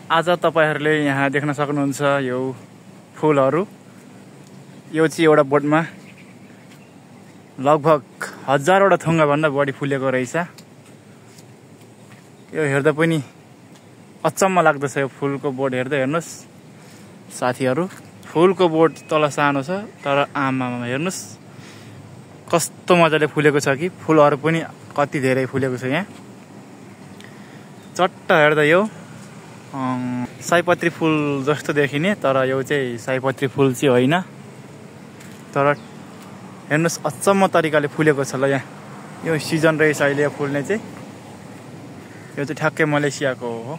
आज तपाईहरुले यहाँ देख्न सक्नुहुन्छ यो फूलहरु। यो चाहिँ एउटा बोटमा लगभग 1000 वटा थुङ्गा भन्दा बढी फुलेको रहेछ। यो हेर्दा पनि अचम्म लाग्दछ। यो फूलको बोट हेर्दा हेर्नुस् साथीहरु, फूलको बोट तल सानो छ तर आमामा हेर्नुस् कस्तो मजाले फुलेको छ कि। फूलहरु पनि कति धेरै फुलेको छ यहाँ। चट्ट हेर्दा यो सयपत्री फूल जस्तो देखिने, तर यो चाहिँ सयपत्री फूल चाहिँ होइन। तर हेर्नुस् अचम्म तरिकाले फुलेको छ ल यहाँ। यो सिजन रहेछ अहिले यो फुल्ने चाहिँ। यो चाहिँ ठ्याक्कै मलेसियाको हो।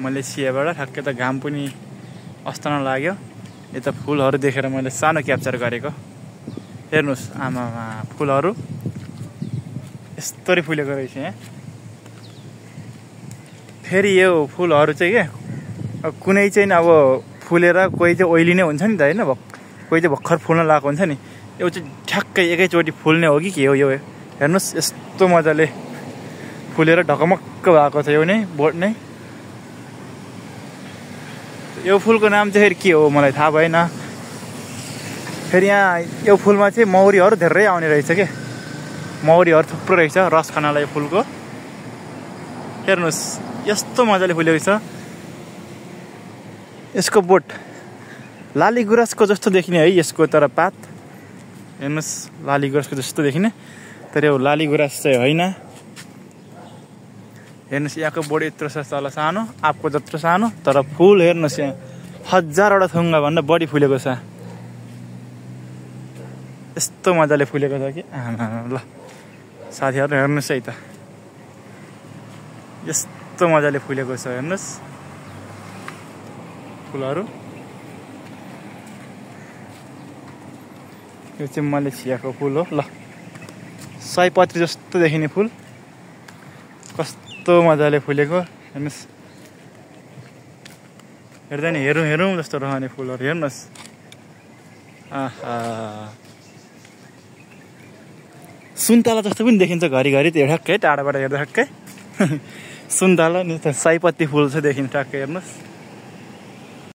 मलेसियाबाट ठ्याक्कै त घाम पनि अस्तान लाग्यो। यो त फूलहरु देखेर मैले सानो क्याप्चर गरेको। हेर्नुस् आमामा फूलहरु यस्तरी फुलेको रहेछ यहाँ। फेरि यो फूलहरु चाहिँ के कुनै चाहिँ अब फुलेर कोही चाहिँ ओइली नै हुन्छ नि त हैन, कोही चाहिँ भर्खर फुल्न लागेको हुन्छ नि। यो चाहिँ ठ्याक्कै एकैचोटी फुल्ने हो कि के हो यो। हेर्नुस् यस्तो मजाले फुलेर ढकमक्क भएको छ यो नै बोट नै। यो फूलको नाम चाहिँ फेरि के हो मलाई थाहा भएन। फेरि यहाँ यो फूलमा चाहिँ मौरीहरु धेरै आउने रहेछ के। मौरीहरु थुप्रो रहेछ रस खानलाई यो फूलको। हेर्नुस् यस्तो मजाले फुलेको छ। यसको बोट लाली गुराँसको जस्तो देखिने है यसको, तर पात हेर्नुस् लाली गुराँसको जस्तो देखिने, तर यो लाली गुराँस चाहिँ होइन। हेर्नुस् यहाँको बोट यत्रो छ तल सानो, आँपको जत्रो सानो, तर फूल हेर्नुस् यहाँ 1000 वटा थुङ्गा भन्दा बढी फुलेको छ। यस्तो मजाले फुलेको छ कि ल साथीहरु हेर्नुस् है त। यस्तो मजाले फुलेको छ हेर्नुस् फूलहरु। यो चाहिँ मलेसियाको फूल हो ल। सयपत्री जस्तो देखिने फूल कस्तो मजाले फुलेको हेर्नुस्। हेर्दा नि हेरौँ हेरौँ जस्तो रहने फूलहरु हेर्नुस्। आहा सुन्तला जस्तो पनि देखिन्छ घरिघरि त्यो ठ्याक्कै टाढाबाट हेर्दा ठ्याक्कै सुन्तला नि त सयपत्री फूल चाहिँ देखिन्छ ठ्याक्कै हेर्नुस्।